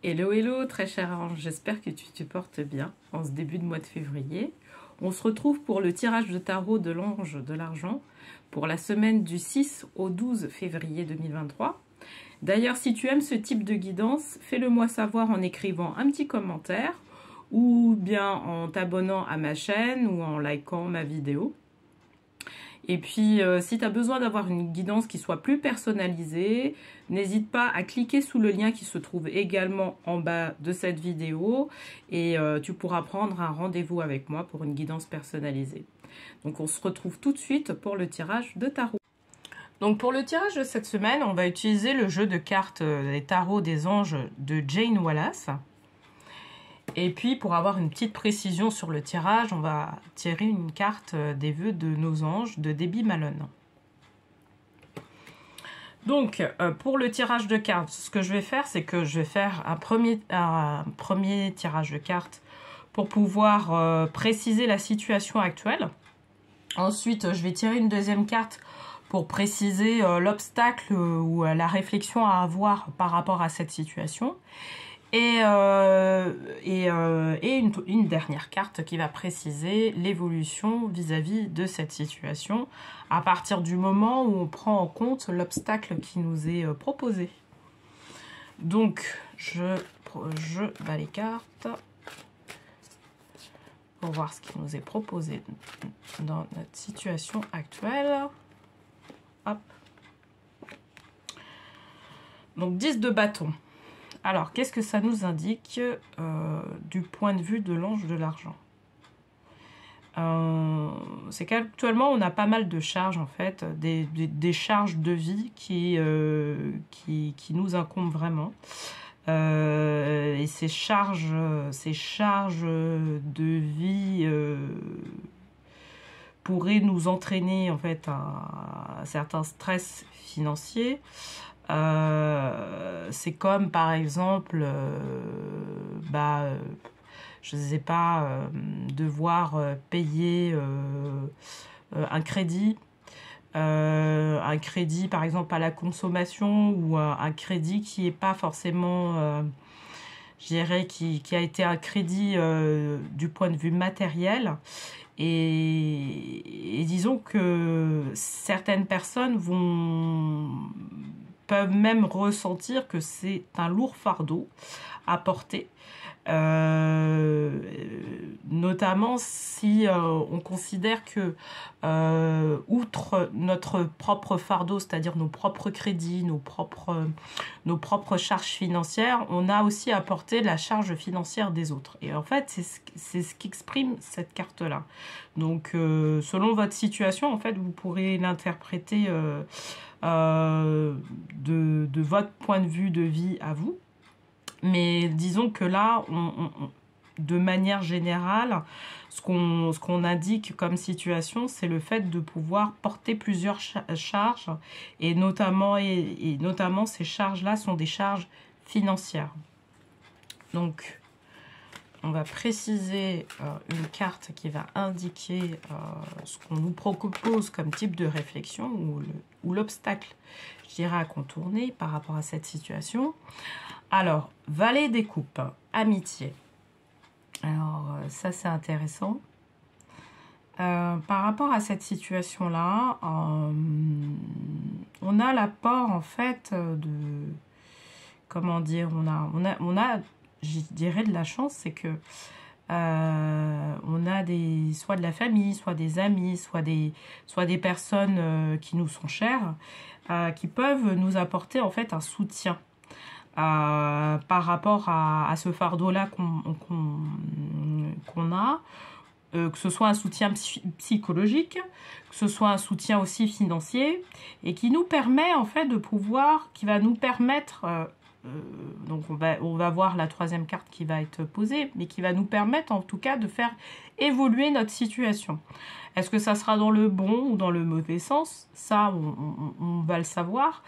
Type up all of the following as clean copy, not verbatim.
Hello, hello, très cher ange, j'espère que tu te portes bien en ce début de mois de février. On se retrouve pour le tirage de tarot de l'ange de l'argent pour la semaine du 6 au 12 février 2023. D'ailleurs, si tu aimes ce type de guidance, fais-le moi savoir en écrivant un petit commentaire ou bien en t'abonnant à ma chaîne ou en likant ma vidéo. Et puis, si tu as besoin d'avoir une guidance qui soit plus personnalisée, n'hésite pas à cliquer sous le lien qui se trouve également en bas de cette vidéo et tu pourras prendre un rendez-vous avec moi pour une guidance personnalisée. Donc, on se retrouve tout de suite pour le tirage de tarot. Donc, pour le tirage de cette semaine, on va utiliser le jeu de cartes des tarots des anges de Jane Wallace. Et puis, pour avoir une petite précision sur le tirage, on va tirer une carte des vœux de nos anges de Debbie Malone. Donc, pour le tirage de cartes, ce que je vais faire, c'est que je vais faire un premier tirage de cartes pour pouvoir préciser la situation actuelle. Ensuite, je vais tirer une deuxième carte pour préciser l'obstacle ou la réflexion à avoir par rapport à cette situation. Et une dernière carte qui va préciser l'évolution vis-à-vis de cette situation à partir du moment où on prend en compte l'obstacle qui nous est proposé. Donc, je bats les cartes pour voir ce qui nous est proposé dans notre situation actuelle. Hop. Donc, 10 de bâton. Alors, qu'est-ce que ça nous indique du point de vue de l'ange de l'argent? C'est qu'actuellement, on a pas mal de charges, en fait, des charges de vie qui nous incombent vraiment. Et ces charges de vie pourraient nous entraîner, en fait, à certains stress financiers. C'est comme par exemple je sais pas, devoir payer un crédit par exemple à la consommation ou un crédit qui est pas forcément je dirais qui a été un crédit du point de vue matériel. Et disons que certaines personnes peuvent même ressentir que c'est un lourd fardeau à porter, notamment si on considère que outre notre propre fardeau, c'est-à-dire nos propres crédits, nos propres charges financières, on a aussi à porter la charge financière des autres. Et en fait, c'est ce qu'exprime cette carte-là. Donc, selon votre situation, en fait, vous pourrez l'interpréter de votre point de vue de vie à vous. Mais disons que là, de manière générale, ce qu'on indique comme situation, c'est le fait de pouvoir porter plusieurs charges et notamment ces charges-là sont des charges financières. Donc, on va préciser une carte qui va indiquer ce qu'on nous propose comme type de réflexion ou l'obstacle, je dirais, à contourner par rapport à cette situation. Alors, valet des coupes, amitié. Alors, ça c'est intéressant. Par rapport à cette situation-là, on a l'apport en fait de... Comment dire, on a je dirais de la chance, c'est que on a soit de la famille, soit des amis, soit des personnes qui nous sont chères, qui peuvent nous apporter en fait un soutien par rapport à ce fardeau-là qu'on a, que ce soit un soutien psychologique, que ce soit un soutien aussi financier, et qui nous permet en fait de pouvoir, qui va nous permettre... donc on va voir la troisième carte qui va être posée, mais qui va nous permettre en tout cas de faire évoluer notre situation. Est-ce que ça sera dans le bon ou dans le mauvais sens? Ça, on va le savoir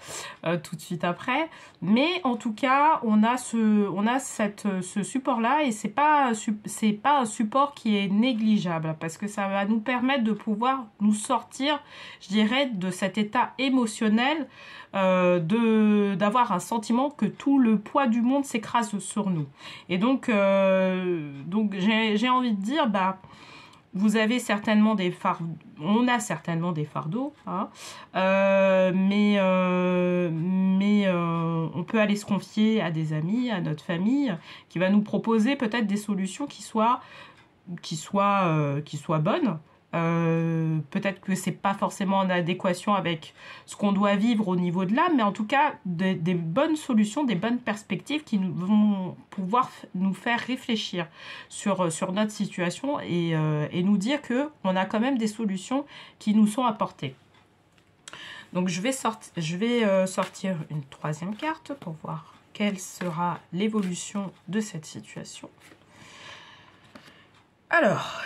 tout de suite après. Mais en tout cas, on a ce support-là et c'est pas un support qui est négligeable parce que ça va nous permettre de pouvoir nous sortir, je dirais, de cet état émotionnel, d'avoir un sentiment que tout le poids du monde s'écrase sur nous. Et donc j'ai envie de dire, bah, vous avez certainement des fardeaux, on a certainement des fardeaux, hein, mais on peut aller se confier à des amis, à notre famille, qui va nous proposer peut-être des solutions qui soient bonnes. Peut-être que c'est pas forcément en adéquation avec ce qu'on doit vivre au niveau de l'âme, mais en tout cas des bonnes solutions, des bonnes perspectives qui vont pouvoir nous faire réfléchir sur notre situation et nous dire qu'on a quand même des solutions qui nous sont apportées. Donc je vais sortir une troisième carte pour voir quelle sera l'évolution de cette situation. Alors,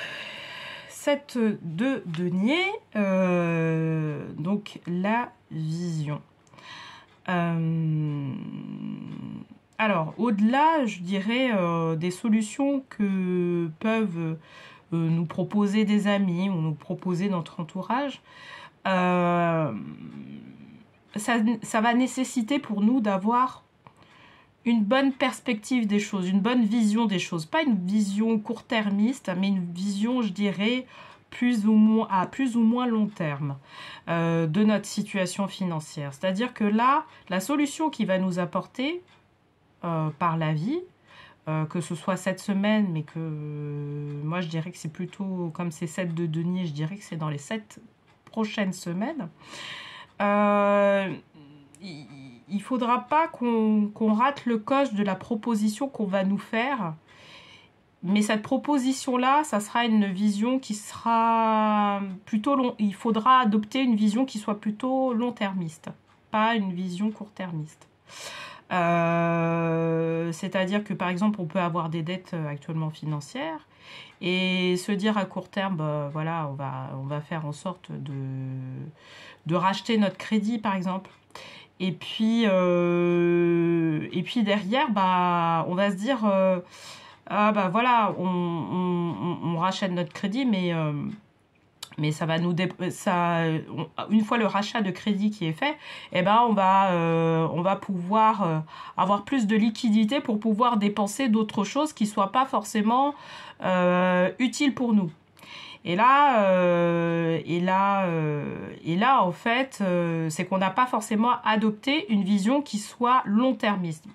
7 de denier, donc la vision. Alors, au-delà, je dirais, des solutions que peuvent nous proposer des amis ou nous proposer notre entourage, ça va nécessiter pour nous d'avoir une bonne perspective des choses, une bonne vision des choses. Pas une vision court-termiste, mais une vision, je dirais, à plus ou moins long terme de notre situation financière. C'est-à-dire que là, la solution qui va nous apporter par la vie, que ce soit cette semaine, mais que moi je dirais que c'est plutôt, comme c'est 7 de denier, je dirais que c'est dans les 7 prochaines semaines. Il ne faudra pas qu'on rate le coche de la proposition qu'on va nous faire. Mais cette proposition-là, ça sera une vision qui sera plutôt long. Il faudra adopter une vision qui soit plutôt long-termiste, pas une vision court-termiste. C'est-à-dire que, par exemple, on peut avoir des dettes actuellement financières et se dire à court terme, bah, voilà, on va faire en sorte de racheter notre crédit, par exemple. Et puis derrière, bah, on va se dire, ah bah voilà, on rachète notre crédit, mais ça va nous une fois le rachat de crédit qui est fait, eh ben on va pouvoir avoir plus de liquidité pour pouvoir dépenser d'autres choses qui soient pas forcément utiles pour nous. Et là, en fait, c'est qu'on n'a pas forcément adopté une vision qui soit long-termiste.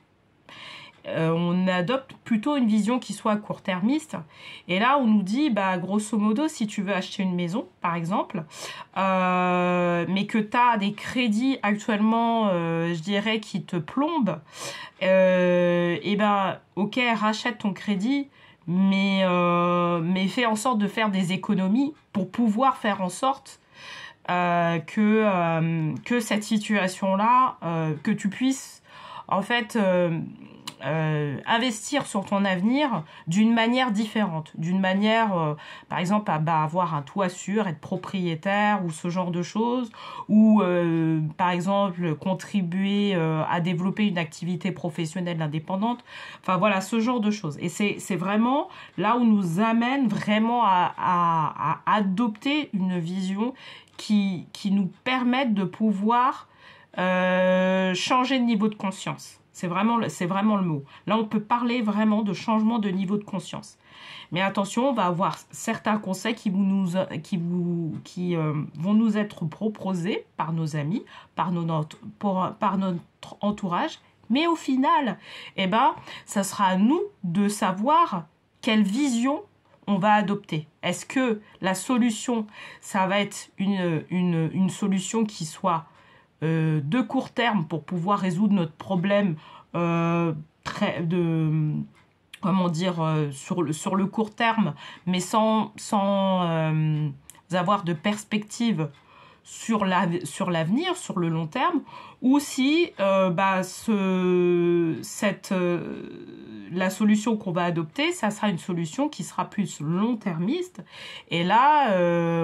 On adopte plutôt une vision qui soit court-termiste. Et là, on nous dit, bah, grosso modo, si tu veux acheter une maison, par exemple, mais que tu as des crédits actuellement, je dirais, qui te plombent, et ben, ok, rachète ton crédit, mais fais en sorte de faire des économies pour pouvoir faire en sorte que cette situation-là, que tu puisses en fait investir sur ton avenir d'une manière différente, d'une manière par exemple à avoir un toit sûr, être propriétaire ou ce genre de choses, ou par exemple contribuer à développer une activité professionnelle indépendante, enfin voilà, ce genre de choses. Et c'est vraiment là où nous amène vraiment à adopter une vision qui nous permette de pouvoir changer de niveau de conscience. C'est vraiment le mot. Là, on peut parler vraiment de changement de niveau de conscience. Mais attention, on va avoir certains conseils qui vont nous être proposés par nos amis, par notre entourage. Mais au final, eh ben, ça sera à nous de savoir quelle vision on va adopter. Est-ce que la solution, ça va être une solution qui soit de court terme pour pouvoir résoudre notre problème sur le court terme, mais sans avoir de perspective sur l'avenir, sur le long terme, ou si la solution qu'on va adopter, ça sera une solution qui sera plus long-termiste. Et là,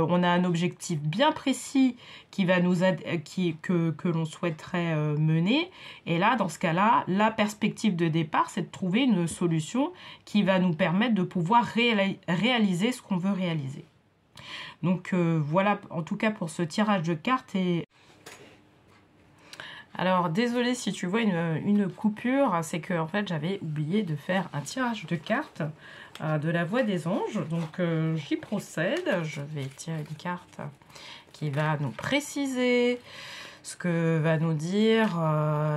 on a un objectif bien précis qui va que l'on souhaiterait mener. Et là, dans ce cas-là, la perspective de départ, c'est de trouver une solution qui va nous permettre de pouvoir réaliser ce qu'on veut réaliser. Donc voilà, en tout cas pour ce tirage de cartes. Et alors désolé si tu vois une coupure, c'est que en fait j'avais oublié de faire un tirage de cartes de la voix des anges. Donc j'y procède. Je vais tirer une carte qui va nous préciser ce que va nous dire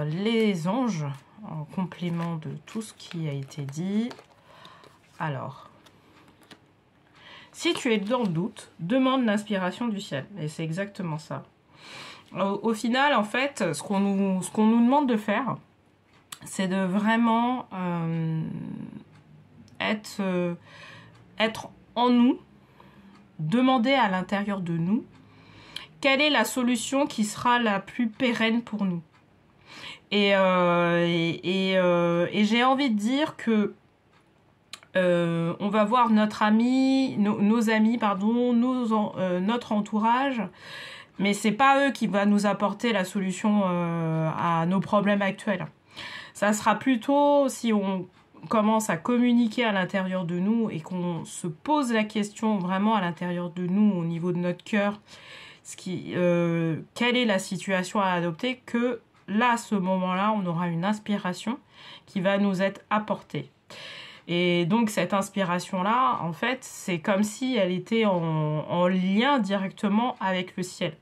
les anges en complément de tout ce qui a été dit. Alors, si tu es dans le doute, demande l'inspiration du ciel. Et c'est exactement ça. Au final, en fait, ce qu'on nous demande de faire, c'est de vraiment être en nous, demander à l'intérieur de nous quelle est la solution qui sera la plus pérenne pour nous. Et j'ai envie de dire que on va voir notre ami, nos amis, pardon, notre entourage, mais c'est pas eux qui va nous apporter la solution à nos problèmes actuels. Ça sera plutôt si on commence à communiquer à l'intérieur de nous et qu'on se pose la question vraiment à l'intérieur de nous, au niveau de notre cœur, quelle est la situation à adopter, que là, à ce moment-là, on aura une inspiration qui va nous être apportée. Et donc, cette inspiration-là, en fait, c'est comme si elle était en lien directement avec le ciel.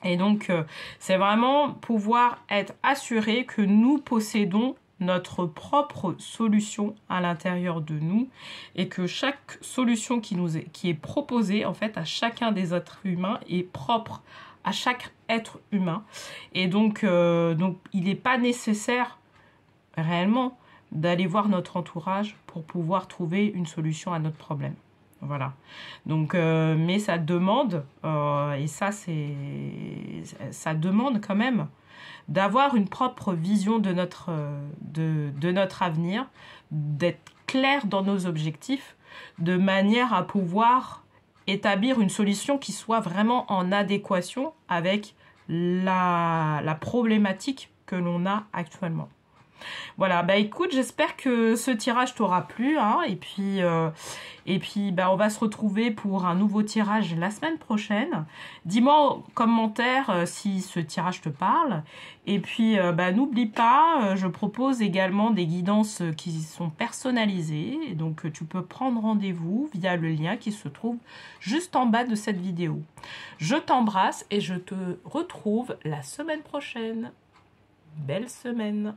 Et donc, c'est vraiment pouvoir être assuré que nous possédons notre propre solution à l'intérieur de nous et que chaque solution qui est proposée, en fait, à chacun des êtres humains est propre à chaque être humain. Et donc il n'est pas nécessaire réellement d'aller voir notre entourage pour pouvoir trouver une solution à notre problème. Voilà. Donc, mais ça demande, et ça demande quand même d'avoir une propre vision de notre avenir, d'être clair dans nos objectifs, de manière à pouvoir établir une solution qui soit vraiment en adéquation avec la problématique que l'on a actuellement. Voilà, bah écoute, j'espère que ce tirage t'aura plu, hein, et puis bah, on va se retrouver pour un nouveau tirage la semaine prochaine. Dis-moi en commentaire si ce tirage te parle, et puis bah, n'oublie pas, je propose également des guidances qui sont personnalisées, et donc tu peux prendre rendez-vous via le lien qui se trouve juste en bas de cette vidéo. Je t'embrasse et je te retrouve la semaine prochaine. Belle semaine!